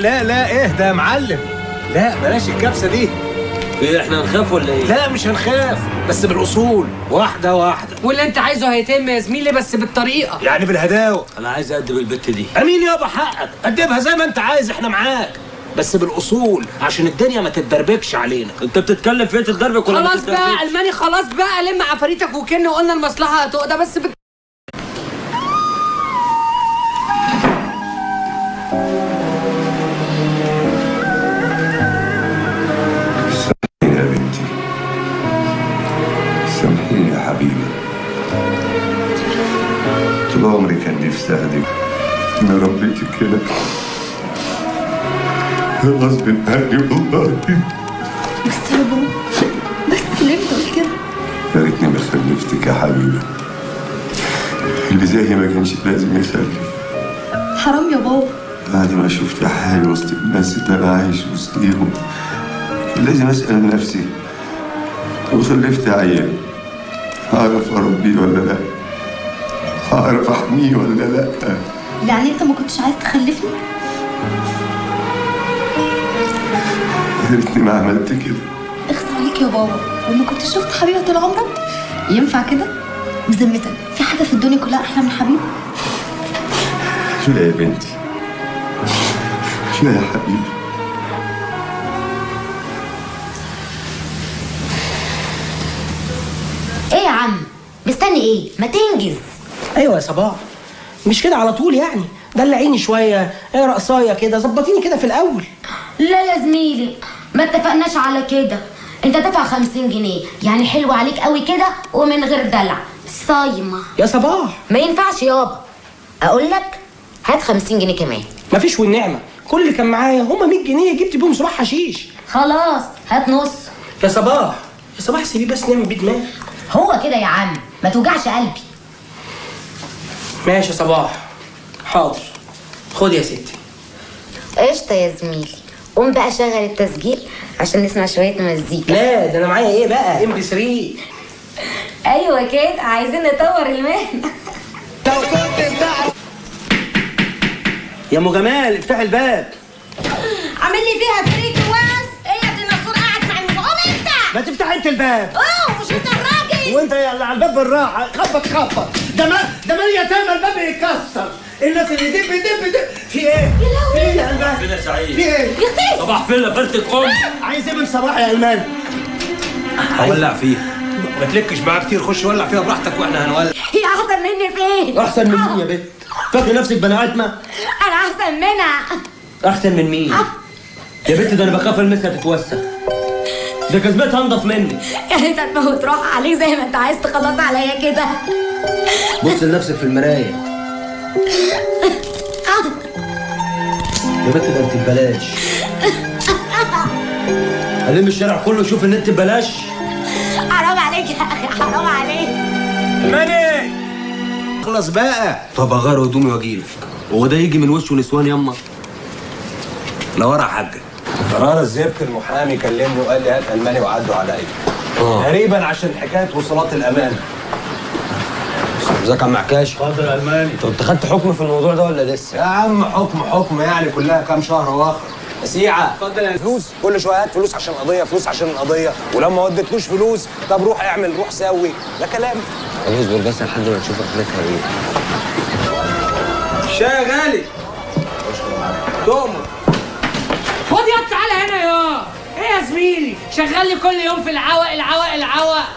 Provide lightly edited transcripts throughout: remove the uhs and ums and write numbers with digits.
لا اهدى يا معلم. لا بلاش الكبسه دي. ايه احنا هنخاف ولا ايه؟ لا مش هنخاف، بس بالاصول، واحده واحده. واللي انت عايزه هيتم يا زميلي، بس بالطريقه. يعني بالهداوه. انا عايز اقدم البت دي. امين يابا، حقك قدمها زي ما انت عايز، احنا معاك، بس بالاصول عشان الدنيا ما تتدربكش علينا. انت بتتكلم في ايه؟ تتدربك ولا خلاص بقى الماني، خلاص بقى لم عفاريتك وكن، وقلنا المصلحه هتقضى بس يا بنتي سامحيني يا حبيبي، طول عمري كان نفسي اهدك، انا ربيتك كده غصب عني والله. بس يا بابا، بس ليه بتقول كده؟ يا ريتني ما خلفتك يا حبيبي، اللي زيي ما كانش لازم يخلف. حرام يا بابا. بعد ما شفت حالي وسط الناس اللي انا عايش وسطيهم كان لازم اسال نفسي، لو خلفت عيال هعرف اربيه ولا لا؟ هعرف احميه ولا لا؟ يعني انت ما كنتش عايز تخلفني؟ يا ريتني ما عملت كده. اخص عليك يا بابا، وما كنتش شفت حبيبه طول عمرك؟ ينفع كده؟ بذمتك في حاجه في الدنيا كلها احلى من حبيبي؟ لا يا بنتي، لا يا حبيبي. ايه يا عم مستني ايه؟ ما تنجز. ايوه يا صباح، مش كده على طول يعني، دلعيني شويه، ايه رقصايه كده، ظبطيني كده في الاول. لا يا زميلي، ما اتفقناش على كده. انت دافع 50 جنيه، يعني حلو عليك قوي كده ومن غير دلع. صايمه يا صباح ما ينفعش يابا. اقول لك هات 50 جنيه كمان. مفيش والنعمه، كل اللي كان معايا هما 100 جنيه جبت بيهم صباح حشيش. خلاص هات نص. يا صباح، يا صباح سيبيه بس نعمل بيه دماغ. هو كده يا عم، ما توجعش قلبي. ماشي يا صباح، حاضر، خد يا ستي. قشطه يا زميلي، قوم بقى شغل التسجيل عشان نسمع شويه مزيكا. لا ده انا معايا ايه بقى، ام بي 3. ايوه كده، عايزين نطور المهنه. يا ام جمال افتحي الباب. عامل لي فيها فريك واس. ايه يا ديناصور قاعد مع المزعوم انت؟ ما تفتحي انت الباب. مش انت الراجل؟ وانت يا اللي على الباب بالراحه، خبط ده ما يتامى الباب يتكسر. الناس اللي دب في ايه؟ يا لهوي. في ايه يا المال؟ فين يا سعيد؟ في ايه؟ يا اختي صباح فين فرتة عايز ايه من صباح يا المال؟ هولع فيها، ما تلكش معاه كتير، خش ولع فيها براحتك واحنا هنولع. هي احسن مني فين؟ احسن من مين يا بنت؟ فاكر نفسك بني ادمه؟ انا احسن منها. احسن من مين؟ يا بنت ده انا بخاف المسها تتوسخ، ده كذبتها انضف مني. يا ريت تموت روح عليك زي ما انت عايز تخلص عليا كده. بص لنفسك في المرايه يا بنت، ده انت ببلاش. الم الشارع كله يشوف ان انت ببلاش. حرام عليك يا اخي، حرام عليك. ماني خلص بقى. طب اغير هدومي واجيلك. هو ده يجي من وشه نسوان ياما؟ لا ورا حاجه. قرار الزفت المحامي كلمني وقال لي هات الماني وعدوا عليا. تقريبا عشان حكايه وصولات الامانه. ازيك يا عم عكاش؟ اتفضل يا الماني. انت خدت حكم في الموضوع ده ولا لسه؟ يا عم حكم يعني، كلها كام شهر واخر. سيعة اتفضل يا فلوس، كل شويه هات فلوس عشان القضيه، فلوس عشان القضيه، ولما ما وديتلوش فلوس طب روح اعمل، روح سوي، ده كلام. طب اصبر بس لحد ما نشوف اخرتها ايه. الشاي يا غالي. تؤمر. خد يا تعالى هنا يا. ايه يا زميلي، شغال لي كل يوم في العوق.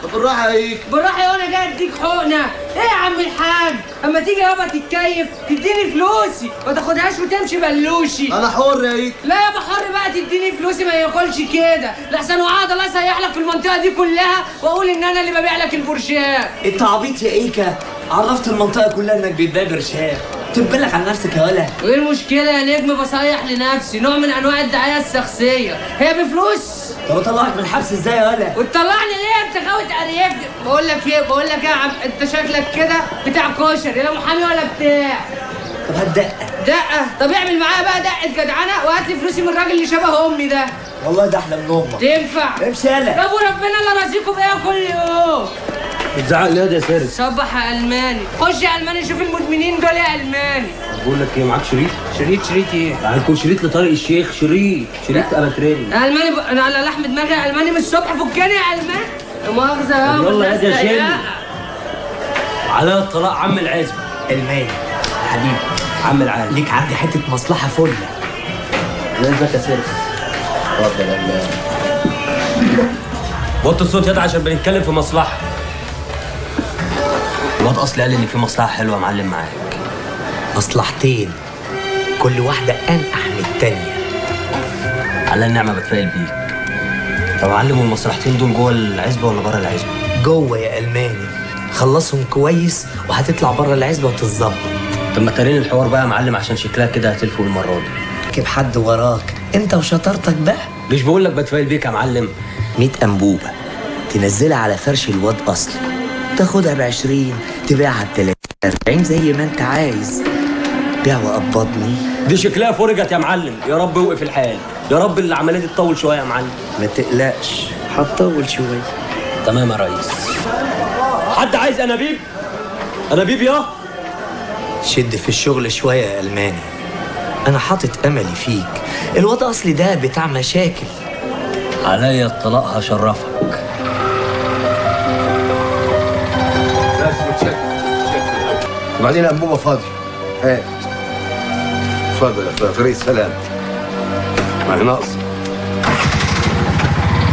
طب بالراحه هيك. بالراحه وانا جاي اديك حقنه. ايه يا عم الحاج، اما تيجي يابا تتكيف تديني فلوسي، ما تاخدهاش وتمشي بلوشي. انا حر هيك. لا يابا حر بقى، تديني فلوسي ما ياكلش كده، لحسن وقعد الله يسيح لك في المنطقه دي كلها واقول ان انا اللي ببيع لك البرشام. انت عبيط يا ايكا، عرفت المنطقه كلها انك بتبيع برشام، تبالك على نفسك يا ولا. وايه المشكله يا نجم، بصيح لنفسي، نوع من انواع الدعايه الشخصيه، هي بفلوس. طب اطلعك من الحبس ازاي يا ولا؟ وتطلعني ليه انت غاوي تقريبني؟ بقول لك ايه يا عم، انت شكلك كده بتاع كشري، لا محامي ولا بتاع. طب هات دقه. طب اعمل معايا بقى دقه جدعنه وهات لي فلوسي من الراجل اللي شبه امي ده. والله ده احلى من امك. تنفع؟ امشي يلا. يا ابو ربنا اللي رازقكم بايه كل يوم. بتزعق ليه يا سيرس؟ صبح يا الماني، خش يا الماني، شوف المدمنين دول يا الماني. بقول لك ايه، معاك شريط؟ شريط ايه؟ هيكون شريط لطارق الشيخ، شريط اباترين. الماني انا على لحم دماغي الماني من الصبح، فكاني يا الماني. لا مؤاخذة يا يلا يا ده شيل على الطلاق عم العزبة. الماني حبيبي، عم العالم ليك عندي حته مصلحه فله. ازيك يا سيرس؟ اتفضل يا الله. وطي الصوت يا عشان بنتكلم في مصلحة. الواد اصلي قال لي ان في مصلحة حلوة يا معلم معاك. مصلحتين كل واحده انقح من التانيه. على النعمة بتفائل بيك. طب معلم، والمصلحتين دول جوه العزبة ولا بره العزبة؟ جوه يا الماني، خلصهم كويس وهتطلع بره العزبه وتتظبط. طب ما ترين الحوار بقى يا معلم، عشان شكلها كده هتلفوا المرة دي. كيف حد وراك انت وشطارتك بقى. مش بقول لك بتفائل بيك يا معلم؟ 100 انبوبه تنزلها على فرش الواد اصلي، تاخدها ب20، تبيعها ب40 زي ما انت عايز. بيع وقبضني. دي شكلها فرجت يا معلم. يا رب يوقف الحال، يا رب العملية دي تطول شوية يا معلم. ما تقلقش هتطول شويه. تمام يا ريس. حد عايز انابيب؟ انابيب يا شد في الشغل شويه يا الماني، انا حاطط املي فيك. الواد اصلي ده بتاع مشاكل. عليا الطلاق هشرفك. بس متشكر. وبعدين انبوبه فاضيه. هات. اتفضل يا اخويا، طريق سلام. ما هي ناقصه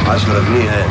10 جنيه. هات.